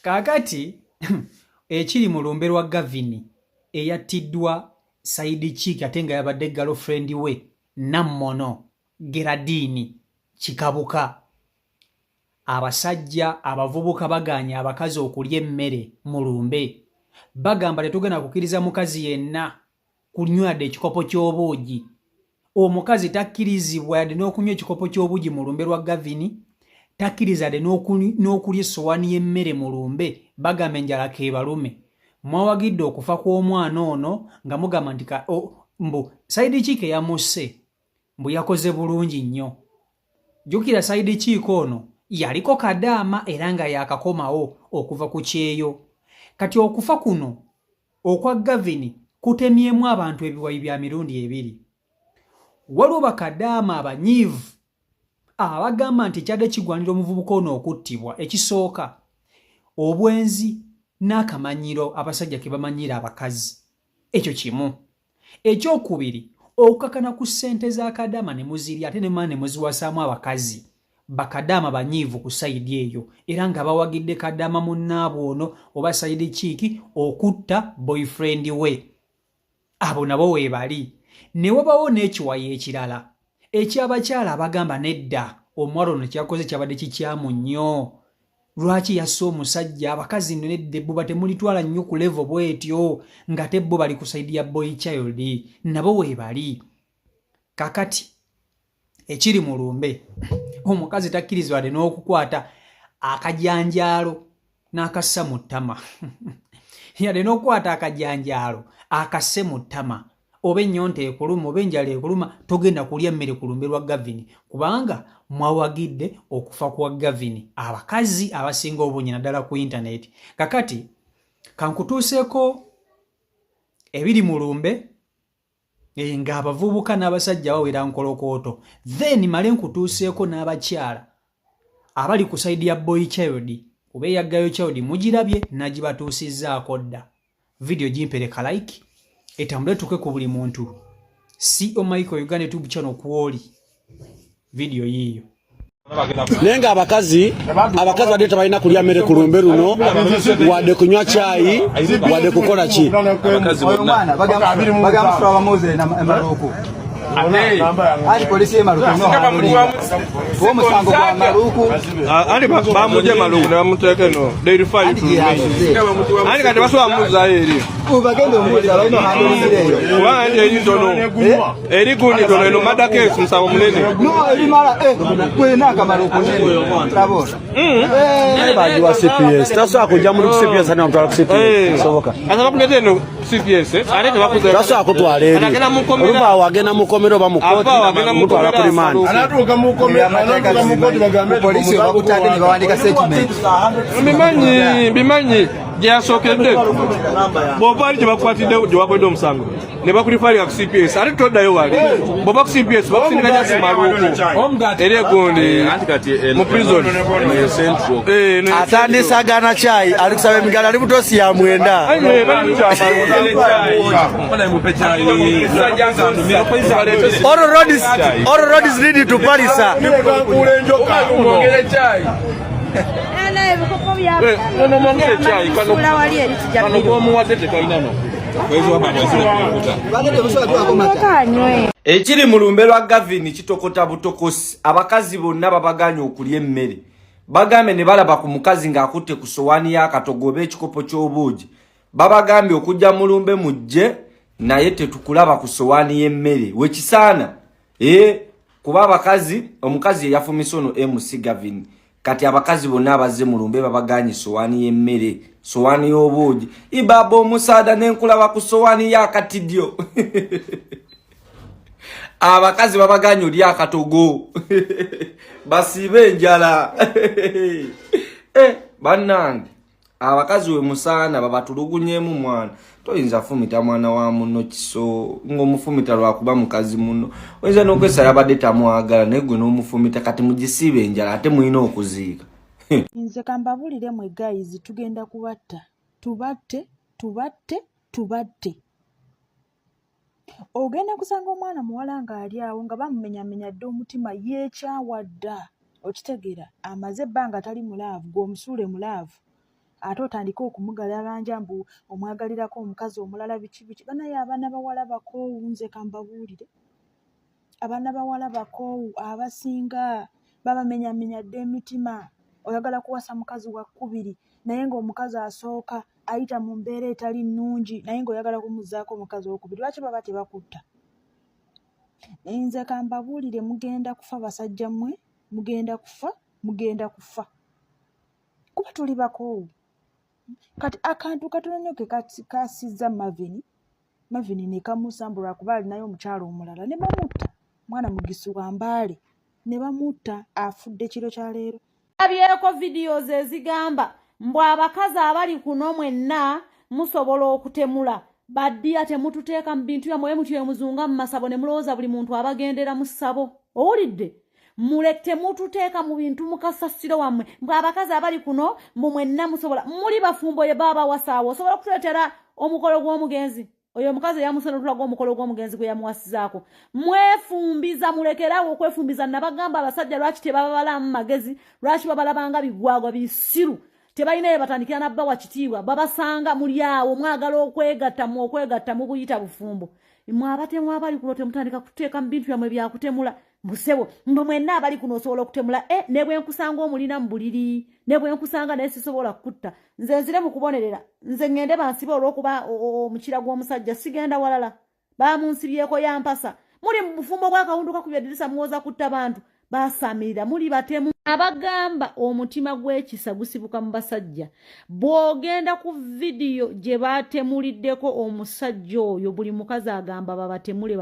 Kakati ekiri mu lumbe lwa Gavini eyattiddwa Saidi Chiki ate nga yabadde girlfriend we Nammono Geradini Kikabuka. Abasajja abavubuka baganya abakazi okulya emmere mu lumbe. Bagamba tetugenda kukkiriza mukazi yenna kunywade ekikopo ky'obuugi. Omukazi takkirizibwa yadde n'okunywa ekikopo ky'obuugi mu lumbe lwa Gavini. Takkiriza yadde n'okulya essowaani y'emmere mu lumbe. Bagamba enjala keebalume. Mwawagidde okufa kw'omwana ono nga mugamba nti mbu Saidi Chiki yamusse mbu yakoze bulungi nnyo. Jjukira Saidi Chiki ono yaliko kadaama era nga yakakomawo okuva ku kyeyo. Kati okufa kuno okwa Gavini kutemyemu abantu ebiwayi bya mirundi ebiri. Waliwo bakadaama abanyiivu abagamba nti kyadde kigwanira omuvubuka ono okuttibwa. Ekisooka obwenzi n'akamanyiro abasajja ke bamanyira abakazi. Ekyo kimu. Ekyokubiri okukakana ku ssente za kadaama ne muzirya ate ne mwana ne muziwasaamu abakazi. Bakadaama banyiivu ku sayidi eyo era nga bawagidde kadaama munnaabwe ono oba Saidi Chiki okutta boyfriend we. Abo nabo weebali. Ne wabawo n'ekiwayi ekirala eky'abakyala abagamba nedda omuwala ono kyakoze kyabadde kikyamu nnyo. Lwaki yasse omusajja? Abakazi nno nedda ebbuba temulitwala nnyo ku level bwetyo nga te bo bali ku sayidi ya boy child. Nabo weebali. Kakati ekiri mu lumbe omukazi takkirizibwa wadde n'okukwata akajanjaalo n'akassa mu ttama. Yadde n'okukwata akajanjaalo akasse mu ttama. Oba ennyonta ekuluma oba enjala ekuluma togenda kulya mmere ku lumbe lwa Gavini kubanga mwawagidde okufa kwa Gavini abakazi abasinga obungi naddala ku intaneti. Kakati kankutuuseeko ebiri mu lumbe ng'abavubuka n'abasajja bawera nkolokooto. Then male nkutuuseeko n'abakyala abali ku sayidi ya boy child oba eyaggayo child mugirabye nagibatuusizzaako dda. Video gimpereka like etambule tuke ku buli muntu. CEO Michael Uganda YouTube channel kwoli video yiyo. Nenga abakazi wadde tebalina kulya mmere ku lumbe luno wadde kunywa chai wadde kukola ki. Abakazi bonna bagamba abamuze na Maruku. Ali polisi ya Maruku no. Wo musango kwa Maruku. Ali bamuje Maruku ne bamuteke no. They refer to me. Ali kati baso amuza eri. Ubagende omuza balino handolireyo. Wa eri ndono. Eri gundi ndono no madake musango munene. No eri mara kwe naka Maruku nene. Trabora. Baji wa CPS. Taso akujja mu CPS ana mutwala ku CPS. Soboka. Asa bakulete no CPS. Ale tebakuze. Taso akutwala eri. Ruba wagena mukomero bamukoti mutwala ku rimani. Anatuka mukomero bagambe polisi bakutande ne bawandika statement. Bimanyi gyasokedde bw'oba ali gye bakwatidde gye wakwedde omusango ne bakulifaalira ku CPS ate toddayo wali bw'oba ku CPS bakusindikanya simaluuku eri egundi mu prison atandise agaana chai ali kusaba emigala ali butosi ya mwenda. All roads lead to Paris. Ekiri mu lumbe lwa Gavini kitokota butokosi. Abakazi bonna babaganya okulya emmere. Bagambe ne balaba ku mukazi ng'akutte ku sowaani y'akatogo ekikopo ky'obuugi. Babagambye okujja mu lumbe mujje naye tetukulaba ku sowaani y'emmere. Wekisaana kuba abakazi omukazi yafumisa ono MC Gavini. Kati abakazi bonna abazze mu lumbe babaganye sowaani y'emmere, sowaani y'obuugi. Ibaba omusaada n'enkulaba ku sowaani y'akatidyo. Abakazi babaganye oli akatogo. Basibe enjala. Bannange abakazi we musaana babatulugunyemu mwana. Toyinza fumita mwana wa muno kiso ng'omufumita lwakuba mukazi muno. Oyinza n'okwesa yabadde tamwagala naye gwe n'omufumita kati mugisibe enjala ate mulina okuziika. Nze kambabulire mwe guys tugenda kubatta. Tubatte. Ogenda kusanga omwana muwala ng'ali awo nga bamumenyamenya dde omutima yeekyawadda. Okitegeera amaze ebbanga tali mulaavu, gw'omusuule mulaavu. ate otandika okumugalabanja mbu omwagalirako omukazi omulala biki banaye abaana bawala bakoowu nze kambabuulire abaana bawala bakoowu abasinga babamenyamenya dde emitima oyagala kuwasa mukazi wa kkubiri naye ng'omukazi asooka ayita mu mbeera etali nnungi naye ng'oyagala kumuzzaako omukazi wokubiri lwaki baba tebakutta nze kambabuulire mugenda kufa basajja mmwe mugenda kufa kuba tuli bakoowu kati akantu katonoke kasizza Mavini ne kamusambula kuba alinayo omukyalo omulala ne bamutta mwana mugisu wa Mbaale ne bamutta afudde kiro kya leero abyeko videos ezigamba mbu abakazi abali kuno mwenna musobola okutemula baddiya temututeeka mu bintu byamwe mutyo muzunga mu masabo ne mulowooza buli muntu abagendera mu ssabo owulidde mulete mututeeka mu bintu mukasasiro wammwe mbu abakazi abali kuno mbu mwenna musobola muli bafumbo ye baba wasaawo osobola okutuletera omukolo gw'omugenzi oyo omukazi yamusonotula gw'omukolo gw'omugenzi gwe yamuwasizaako mwefumbiza mulekerawo okwefumbiza nabagamba abasajja lwaki tebababalamu magezi lwaki babalabanga bigwagwa bisiru tebalina ye batandikira nabba wa kitiibwa babasanga muli awo mwagala okwegatta mu buyita bufumbo mmwe abatemu abali kuno temutandika kuteeka mu bintu byamwe byakutemula mbusebo mbu mwenna abali kuno osobola okutemula ne bwe nkusanga omulina mu buliri ne bwe nkusanga naye sisobola kukutta nze nzire mu kubonerera nze ngende bansibe olw'okuba omukira gw'omusajja sigenda walala bamunsibyeko yampasa muli mu bufumbo bw'akawundu kakubya ddirisa muwoza kutta bantu basamirira muli batemu abagamba omutima gw'ekisa gusibuka mu basajja bw'ogenda ku vidiyo gye baatemuliddeko omusajja oyo buli mukazi agamba babatemule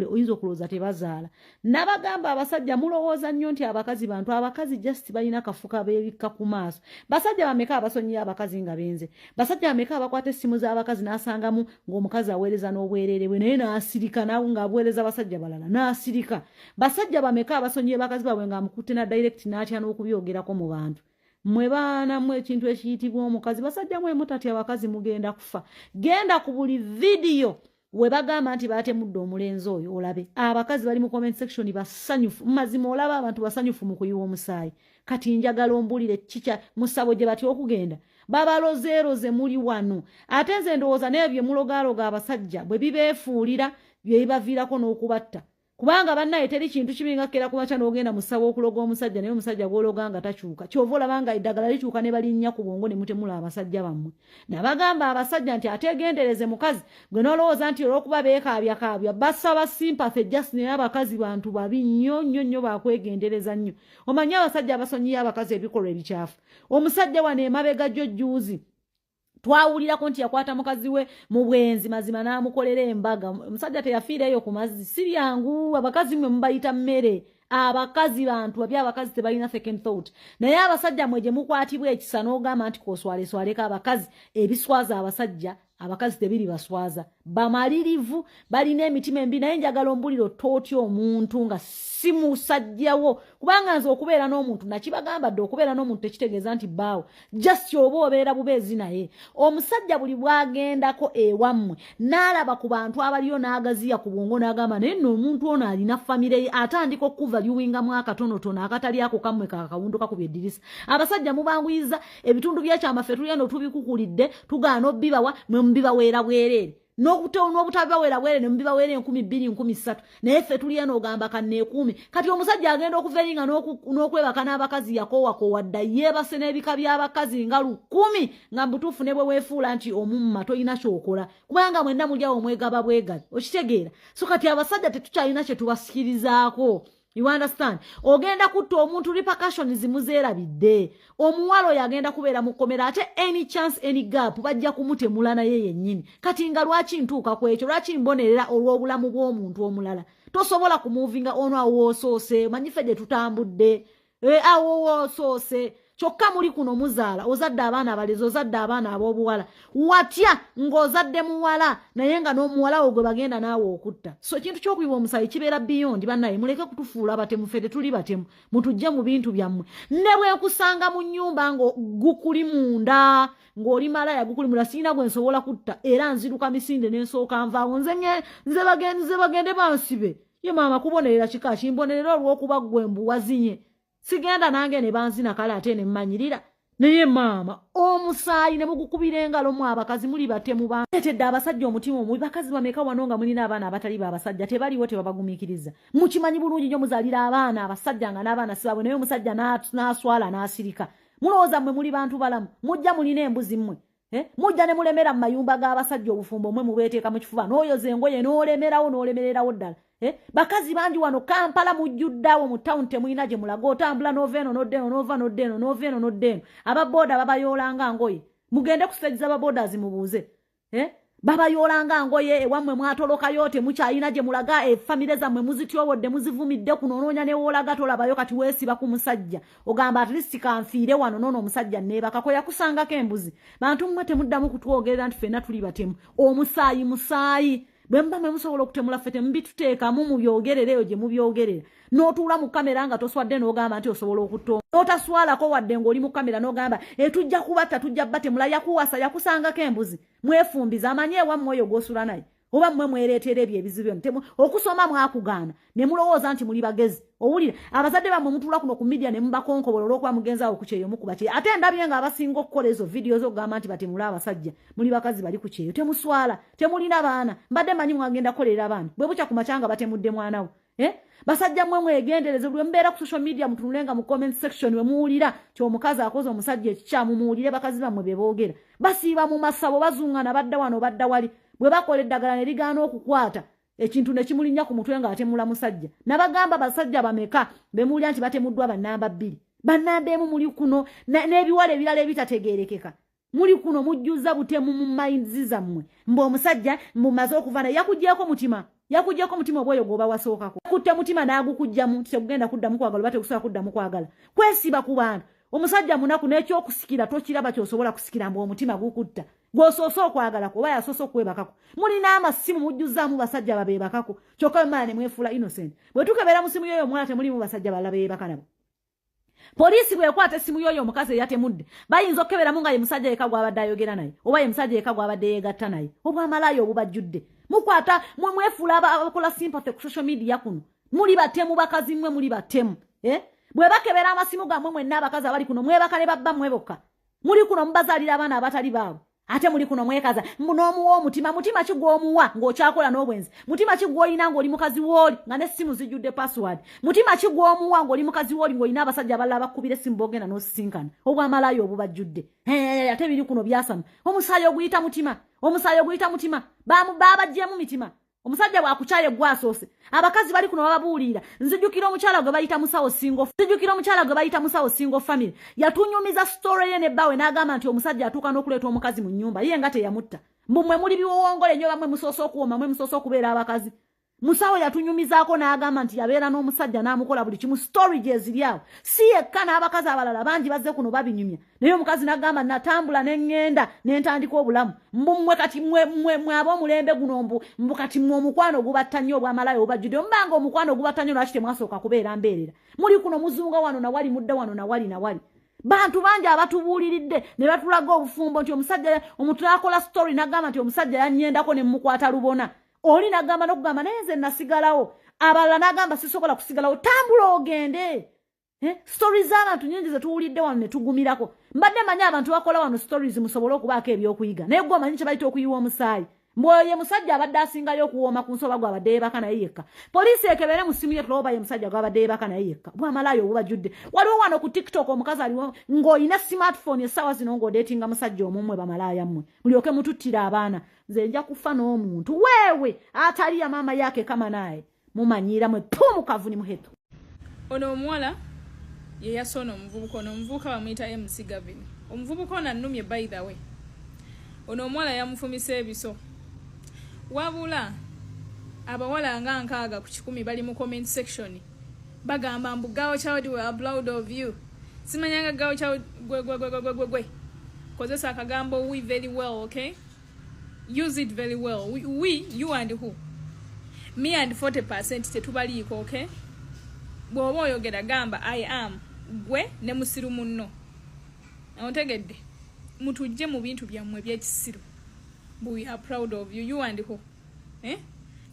oyinza okulowooza tebazaala nabagamba abasajja mulowooza nnyo nti abakazi bantu abakazi just balina kafuka beebikka ku maaso basajja bameka abasonyira abakazi nga benze basajja bameka abakwata essimu z'abakazi n'asangamu ng'omukazi aweereza n'obwereere bwe naye n'asirika nawe ng'abuweereza abasajja balala n'asirika basajja bameka abasonyira abakazi baabwe ng'amukutte na direct n'atya n'okubyogerako mu bantu mwe baana mwe ekintu ekiyitibwa omukazi basajja mwe mutatya abakazi mugenda kufa genda ku buli vidiyo we bagamba nti baatemudde omulenzi oyo olabe abakazi bali mu comment section basanyufu mazima olaba abantu basanyufu mu kuyiwa omusaayi kati njagala ombulire kicha musabo gye batya okugenda babalozeeroze muli wano ate nze ndowooza n'ebyo mulogaloga abasajja bwe bibeefuulira bye bibaviirako n'okubatta kubanga bannaye teri kintu kibinga kera kubacha n'ogenda musabo okuloga omusajja naye omusajja gw'ologa nga takyuka kyova olabanga eddagala likyuka ne balinnya ku bwongo ne mutemula abasajja bammwe nabagamba abasajja nti ategendereze mukazi gwe n'olowooza nti olw'okuba beekaabya basaba sympathy just naye abakazi bantu babi nnyo bakwegendereza nnyo omanyi abasajja abasonyiye abakazi ebikolwa ebikyafu omusajja wano emabega jjojjuuzi twawulirako nti yakwata mukazi we mu bwenzi mazima n'amukolera embaga omusajja teyafiireyo ku mazzi si byangu abakazi mwe mubayita mmere abakazi bantu babi abakazi tebalina second thought naye abasajja mwe gye mukwatibwa ekisa n'ogamba nti koswaleswaleko abakazi ebiswaza abasajja abakazi tebiri baswaza bamalirivu balina emitima embi naye njagala ombuliro tootya omuntu nga si musajjawo kubanga nze okubeera n'omuntu nakibagamba dde okubeera n'omuntu tekitegeeza nti bbaawo just oba obeera bubeezi naye omusajja buli bwagendako ewammwe n'alaba ku bantu abaliyo n'agaziya ku bwongo n'agamba naye nno omuntu ono alina famire ye atandika okuvaluwingamu akatonotono akatali ako kammwe kakawundu kakubya eddirisa abasajja mubanguyiza ebitundu byekyamaffe tulina tubikukulidde tugaana obbibawa mwe mubibaweera bwereere n'obutabibaweera bwere ne mubibaweera 2,000 13 naye ffe tulina n'ogamba kanneekumi kati omusajja agenda okuveeringa n'okwebaka n'abakazi yakoowa dda yeebase n'ebika by'abakazi nga 1000 nga mbutuufu ne bwe weefuula nti omumma tolina kyokola kubanga mwenna mulyawo omwegaba bwegali okitegeera so kati abasajja tetukyalina kye tubasikirizaako you understand ogenda kutta omuntu repercussions zimuzeerabidde omuwala oyo agenda kubeera mu kkomera ate any chance any gap bajja kumutemula naye yennyini kati nga lwaki ntuuka ku ekyo lwaki mbonerera olw'obulamu bw'omuntu omulala tosobola kumuvinga ono awoosoose manyife gye tutambudde awoosoose kyokka muli kuno muzaala ozadde abaana abalezi ozadde abaana ab'obuwala watya ng'ozadde muwala naye nga n'omuwala wo gwe bagenda naawe okutta so ekintu ky'okuyiwa omusayi kibeera beyond bannaye muleke kutufuula batemu ffe tetuli batemu mutujje mu bintu byammwe ne bwe nkusanga mu nnyumba gukuli munda ng'oli malaya gukuli munda sirina gwe nsobola kutta era nziruka misinde n'ensooka nvaawo nze bagende bansibe ye maama kubonerera kika kimbonerera olw'okuba gwe mbuwazinye sigenda nange ne banzina kale ate ne mmanyirira naye maama omusaayi ne mugukubira engalo mu abakazi muli batemu baletedde abasajja omutima omubi bakazi bameka wano nga mulina abaana abatali baabasajja tebaliwo tebabagumiikiriza mukimanyi bulungi nnyo muzaalira abaana abasajja nga n'abaana sibabwe naye omusajja n'aswala n'asirika mulowooza mmwe muli bantu balamu mujja mulina embuzi mmwe mujja ne mulemera mu mayumba g'abasajja obufumbo mmwe mubeeteeka mu kifuba n'oyoza engoye n'olemererawo ddala bakazi bangi wano Kampala mujjuddawo mu town temulina gye mulaga otambula n'oveeno n'oddeeno n'ova n'oddeeno n'oveeno n'oddeeno ababooda babayoolanga ngoye mugende ku stage z'ababoodazi mubuuze babayoolanga ngoye ewammwe mwatolokayo temukyalina gye mulaga famire zammwe muzityobodde muzivumidde kuno onoonya ne woolaga tolabayo kati weesiba ku musajja ogamba at least kanfiire wano noono omusajja neebakako yakusangako embuzi bantu mmwe temuddamu kutwogerera nti ffenna tuli batemu musaayi bwe muba musobola okutemula ffe temubituteekamu mubyogerereyo gye mubyogerera n'otuula mu kamera nga toswadde n'ogamba nti osobola okutonda n'otaswalako wadde ng'oli mu kamera n'ogamba tujja kubatta tujja batemula yakuwasa yakusangako embuzi mwefumbiza amanyi ewammwe oyo gw'osula naye oba mmwe mwereetera ebyo ebizibu byonna okusoma mwakugaana ne mulowooza nti muli bagezi owulire abazadde bammwe mutuula kuno ku media ne mubakonkobola olw'okuba mugenzaawo ku kyeyo mukuba kyeyo ate ndabye nga abasinga okukola ezo vidiyo z'okugamba nti batemula abasajja muli bakazi bali ku kyeyo temuswala temulina baana mbadde manyi mwagenda kukolera abaana bwe bukya ku makyanga batemudde mwanawo basajja mmwe mwegendereze bwe mubeera ku social media mutunulenga mu comment section we muwulira ky'omukazi akoze omusajja ekikyamu muwulire bakazi bammwe be boogera basiiba mu masabo bazuŋŋana badda wano badda wali bwe bakola eddagala ne ligaana okukwata ekintu ne kimulinnya ku mutwe ng'atemula musajja nabagamba basajja bameka be muwulira nti batemuddwa bannamba 2 bannamba emu muli kuno n'ebiwala ebirala ebitategeerekeka muli kuno mujjuza butemu mu mayinzi zammwe omusajja mumaze okuva naye yakugyeko mutima obwoyo gwoba wasookako yakutte mutima n'agukujjamu tegugenda kuddamu kwagala oba tegusobola kuddamu kwagala kwesiba ku bantu omusajja munaku n'ekyokusikira tokiraba kyosobola kusikira mbu omutima gukutta gw'osoose okwagalako oba yasoose okwebakako mulina amasimu mujjuzaamu basajja babeebakako kyokka bemala ne mwefuula innocent bwe tukebera mu simu y'oyo omwana temulimu basajja balala beebaka nabo poliisi bw'ekwata essimu y'oyo omukazi eyatemudde bayinza okukeberamu nga ye musajja yeka gw'abadde ayogera naye oba ye musajja yeka gw'abadde yeegatta naye obwamalaayo obubajjudde mukwata mwefuula abakola sympathy ku social media kuno muli batemu bakazi mmwe muli batemu bwe bakebera amasimu gammwe mwenna abakazi abali kuno mwebaka ne babba mwebokka muli kuno mubazaalira abaana abatali baabo ate muli kuno mwekaza n'omuwa omutima kigw'omuwa ng'okyakola n'obwenzi mutima kigw'olina ng'oli mukazi w'oli nga n'essimu zijjudde password mutima kigw'omuwa ng'oli mukazi w'oli ng'olina abasajja abalala bakubira essimu boogenda n'osisinkana obwamalaayo obubajjudde ate biri kuno byasama omusaayi oguyita mutima baabaggyemu mitima omusajja bw'akukyaye gwasoose abakazi bali kuno bababuulira nzijukira omukyala gwe bayita musawo single family yatunyumiza story ye ne bbawe n'agamba nti omusajja atuuka n'okuleeta omukazi mu nnyumba ye nga teyamutta mmwe muli biwowongole nnyo bamwe musoose okuwoma mwe musoose okubeera abakazi musawo yatunyumizaako n'agamba nti yabeera n'omusajja n'amukola buli kimu story gye ziri awo si yekka n'abakazi abalala bangi bazze kuno babinyumya naye omukazi n'agamba natambula n'eŋŋenda n'entandika obulamu mmwe kati mwe ab'omulembe guno mbu kati mmwe omukwano gubatta nnyo obwamalayo obajjudde omubanga omukwano gubatta nnyo lwaki temwasooka kubeera mbeerera muli kuno muzunga wano nawali mudda wano nawali bantu bangi abatubuuliridde ne batulaga obufumbo nti omusajja omuntu akola story n'agamba nti omusajja yannyendako ne mmukwata lubona oli n'agamba n'okugamba naye nze nasigalawo abalala n'agamba sisobola kusigalawo tambula ogende stories z'abantu nyingi ze tuwulidde wano ne tugumirako mbadde manyi abantu bakola wano stories musobole okubaako ebyokuyiga naye gwe omanyi kye bayita okuyiwa omusaayi mbwoye musajja abadde asingayo okuwooma ku nsoba gw'abadde yeebaka naye yekka poliisi ekebere mu simu ye tuloba ye musajja gw'abadde yeebaka naye yekka bwamalaayo obubajjudde waliwo wano ku tiktok omukazi aliwo ng'olina smartphone essaawa zino ng'odeetinga musajja omumwe bamalaaya mmwe mulyoke mututtira abaana nze nja kufa n'omuntu weewe atali ya maama yake kama naye mumanyiira mwe mukavu ni muheto ono omuwala ye yasoona omuvubuka ono omuvubuka bamuyita MC Gavin omuvubuka ono annumye by the way ono omuwala yamufumisa ebiso wabula abawala nga 6 ku 10 bali mu comment section bagamba mbu Girl Child we are proud of you simanyanga Girl Child gwe kozesa akagambo we very well okay use it very well we you and who me and 40% tetubaliiko okay bw'oba oyogera gamba I am gwe ne musiru munno otegedde mutujje mu bintu byammwe by'ekisiru we are proud of you you and who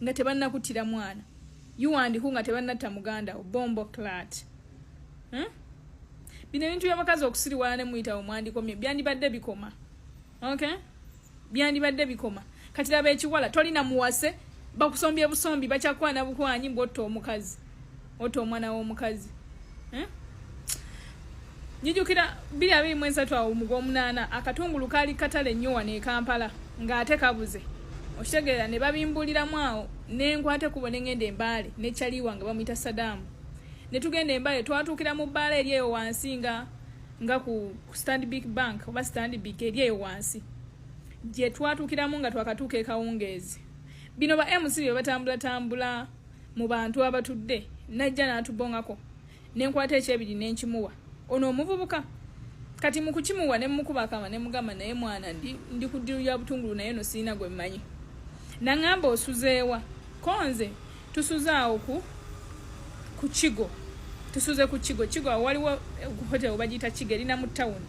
nga tebanna kutira mwana you and who nga tebanna ta muganda bombo clat bino ebintu by'abakazi okusiriwala ne muyita omwandikomye byandibadde bikoma. Okay? Byandibadde bikoma. Kati laba ekiwala tolina muwase bakusombye busombi bakyakwana bukwanyi bwotto omukazi. Otto omwana w'omukazi. Njijukira 2023 awo Mugomunana akatungulu kali katale nnyo wano e Kampala ng'ate kabuze. Okitegeera ne babimbuliramu awo n'enkwate kubone ngende embaale ne Chaliwa nga bamuyita Saddam. Ne tugenda embaale twatuukira mu bbaale eri eyo wansi nga ku Stanbic Bank oba Stanbic eri eyo wansi. Gye twatuukiramu nga twakatuuka e Kawungeezi. Bino ba MC bye batambula mu bantu abatudde najja n'atubongako n'enkwata ekyebiri n'enkimuwa. Ono omuvubuka kati mu kukimuwa ne mukuba akama ne mugamba naye mwana ndi kudiru ya butungulu naye no sina gwe mmanyi. Nangamba osuzeewa konze tusuzaawo ku Kigo. Tusuze ku Kigo waliwo hotel bagita Kigeri na mu town.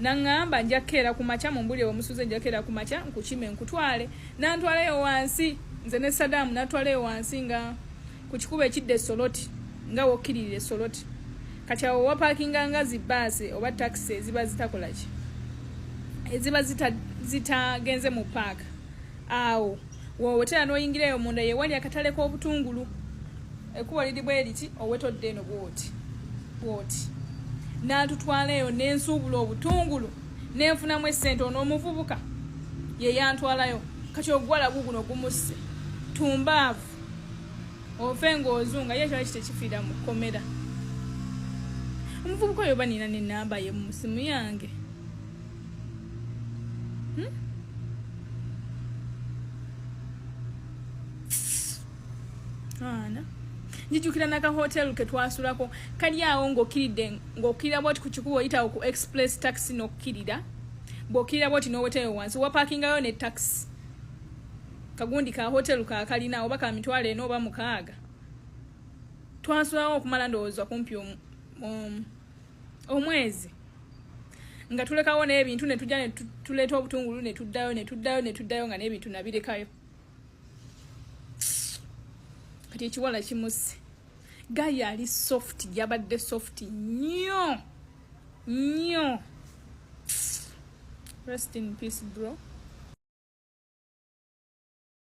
Nangamba njakera ku macha mu mbuli omusuze njakera ku macha nkukime nkutwale nantwaleyo wansi nze ne Saddam natwaleyo wansi nga ku kikuba ekidde Soloti nga wokirire Soloti. Kati awo wa parking ngazi basi oba taxi ziba zitakolaje. Eziba zitagenze mu park. Awo wowe tena noyingireyo munda ye wali akatale ko obutungulu. Ekuwa lidi bweliti owetodde no bwoti. Natutwaleyo n'ensuubula obutungulu n'enfunamu essente on'omuvubuka ye yantwalayo kati ogwala guguno gumusse tumbaavu ofe ng'ozunga ye kyali kitekifiira mu kkomera. Omuvubuka oyo banina n'ennamba ye mu simu yange. Njijukira naka hotel ke twasulako kali awo ng'okirira bwoti ku kikubo oyitawo ku express taxi n'okkirira bw'okirira bwoti n'oweteyo wansi wa parkingayo ne taxi kagundi ka hotel ka kalina oba ka mitwalo eno oba mukaaga twasulawo okumala ndowooza kumpi omwezi nga tulekawo n'ebintu ne tujja ne tuleeta obutungulu ne tuddayo nga n'ebintu nabirekayo. Kati ekiwala kimusse gaya ali soft yabadde soft nnyo. Rest in peace bro.